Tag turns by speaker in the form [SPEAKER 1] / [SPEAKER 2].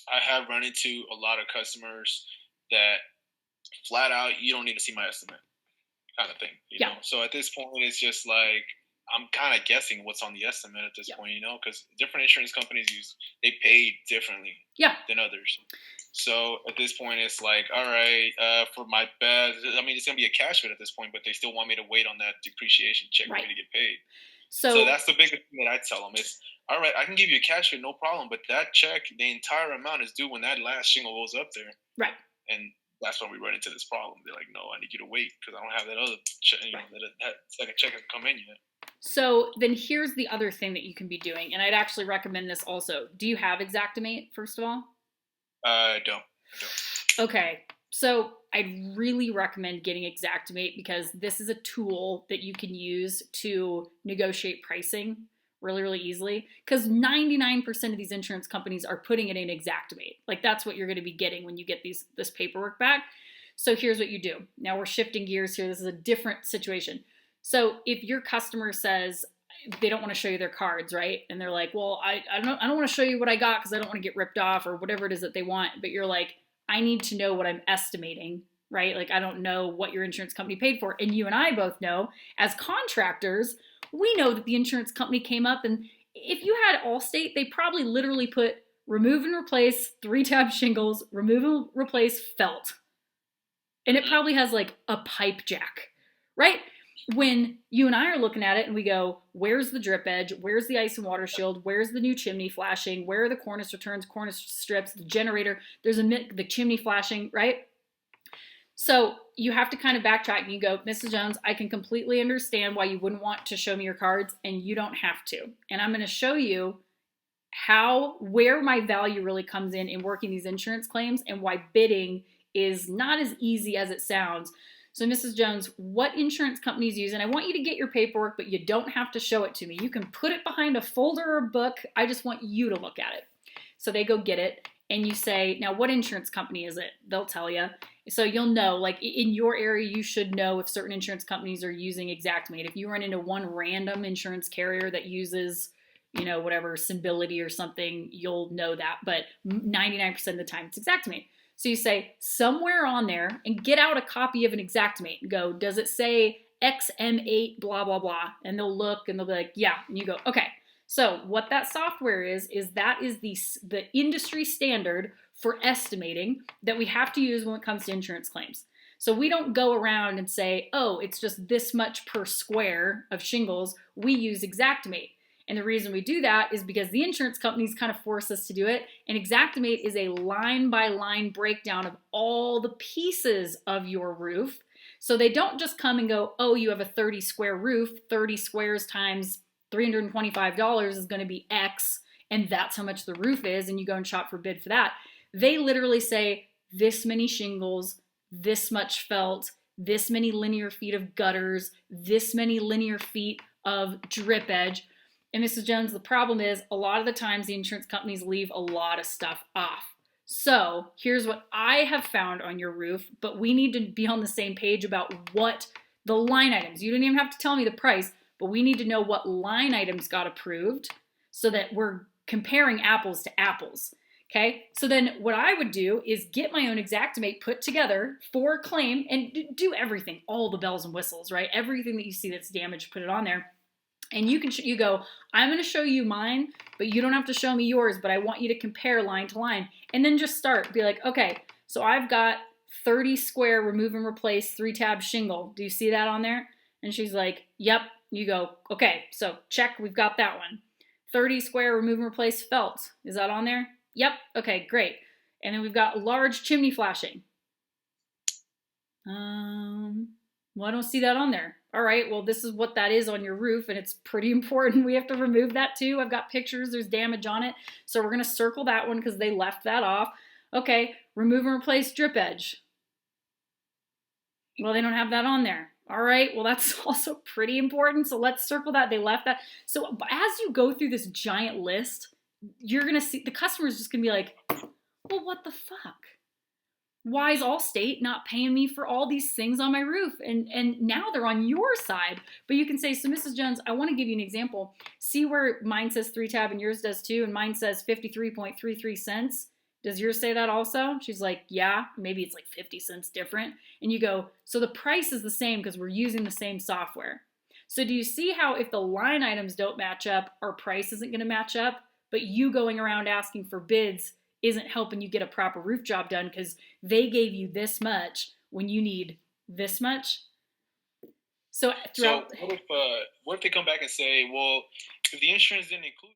[SPEAKER 1] I have run into a lot of customers that flat out, you don't need to see my estimate kind of thing,
[SPEAKER 2] Yeah.
[SPEAKER 1] So at this point, it's just like I'm kind of guessing what's on the estimate at this
[SPEAKER 2] Yeah.
[SPEAKER 1] point, because different insurance companies they pay differently
[SPEAKER 2] Yeah.
[SPEAKER 1] than others. So at this point, it's like, all right, for my bed, I mean, it's gonna be a cash fit at this point, but they still want me to wait on that depreciation check for
[SPEAKER 2] Right.
[SPEAKER 1] me to get paid. So
[SPEAKER 2] So
[SPEAKER 1] that's the biggest thing that I tell them is, all right, I can give you a cash fit, no problem, but that check, the entire amount is due when that last shingle goes up there,
[SPEAKER 2] right.
[SPEAKER 1] and that's when we run into this problem. They're like, no, I need you to wait because I don't have that other check,
[SPEAKER 2] Right.
[SPEAKER 1] that second check hasn't come in yet.
[SPEAKER 2] So then here's the other thing that you can be doing, and I'd actually recommend this also. Do you have Xactimate, first of all?
[SPEAKER 1] I don't. I don't.
[SPEAKER 2] Okay. So I'd really recommend getting Xactimate because this is a tool that you can use to negotiate pricing really, really easily. Because 99% of these insurance companies are putting it in Xactimate. Like that's what you're going to be getting when you get this paperwork back. So here's what you do. Now we're shifting gears here. This is a different situation. So if your customer says they don't want to show you their cards, right? And they're like, well, I don't want to show you what I got because I don't want to get ripped off or whatever it is that they want. But you're like, I need to know what I'm estimating, right? Like I don't know what your insurance company paid for. And you and I both know as contractors, we know that the insurance company came up and if you had Allstate, they probably literally put remove and replace 3-tab shingles, remove and replace felt. And it probably has like a pipe jack, right? When you and I are looking at it and we go, where's the drip edge? Where's the ice and water shield? Where's the new chimney flashing? Where are the cornice returns, cornice strips, the generator? There's the chimney flashing, right? So you have to kind of backtrack and you go, Mrs. Jones, I can completely understand why you wouldn't want to show me your cards and you don't have to. And I'm going to show you where my value really comes in working these insurance claims and why bidding is not as easy as it sounds. So, Mrs. Jones, what insurance companies use? And I want you to get your paperwork, but you don't have to show it to me. You can put it behind a folder or book. I just want you to look at it. So they go get it, and you say, now, what insurance company is it? They'll tell you. So you'll know, like in your area, you should know if certain insurance companies are using Xactimate. If you run into one random insurance carrier that uses, whatever, Symbility or something, you'll know that. But 99% of the time, it's Xactimate. So you say somewhere on there and get out a copy of an Xactimate and go, does it say XM8 blah, blah, blah? And they'll look and they'll be like, yeah. And you go, okay. So what that software is that is the industry standard for estimating that we have to use when it comes to insurance claims. So we don't go around and say, oh, it's just this much per square of shingles. We use Xactimate. And the reason we do that is because the insurance companies kind of force us to do it. And Xactimate is a line by line breakdown of all the pieces of your roof. So they don't just come and go, oh, you have a 30 square roof, 30 squares times $325 is going to be X, and that's how much the roof is, and you go and shop for bid for that. They literally say this many shingles, this much felt, this many linear feet of gutters, this many linear feet of drip edge. And Mrs. Jones, the problem is a lot of the times the insurance companies leave a lot of stuff off. So here's what I have found on your roof, but we need to be on the same page about what the line items. You don't even have to tell me the price, but we need to know what line items got approved so that we're comparing apples to apples. Okay, so then what I would do is get my own Xactimate put together for a claim and do everything, all the bells and whistles, right? Everything that you see that's damaged, put it on there. And you go, I'm going to show you mine, but you don't have to show me yours, but I want you to compare line to line. And then just start. Be like, okay, so I've got 30 square remove and replace 3-tab shingle. Do you see that on there? And she's like, yep. You go, okay, so check, we've got that one. 30 square remove and replace felt. Is that on there? Yep. Okay, great. And then we've got large chimney flashing. Well, I don't see that on there. All right, well, this is what that is on your roof, and it's pretty important. We have to remove that too. I've got pictures. There's damage on it. So we're going to circle that one because they left that off. Okay, remove and replace drip edge. Well, they don't have that on there. All right, well, that's also pretty important. So let's circle that. They left that. So as you go through this giant list, you're going to see the customer's just going to be like, well, what the fuck? why is Allstate not paying me for all these things on my roof? And now they're on your side. But you can say, so Mrs. Jones, I want to give you an example. See where mine says 3 tab and yours does too, and mine says 53.33 cents. Does yours say that also? She's like, yeah, maybe it's like 50 cents different. And you go, so the price is the same because we're using the same software. So do you see how if the line items don't match up, our price isn't going to match up? But you going around asking for bids isn't helping you get a proper roof job done because they gave you this much when you need this much. So
[SPEAKER 1] So
[SPEAKER 2] throughout,
[SPEAKER 1] what if they come back and say, well, if the insurance didn't include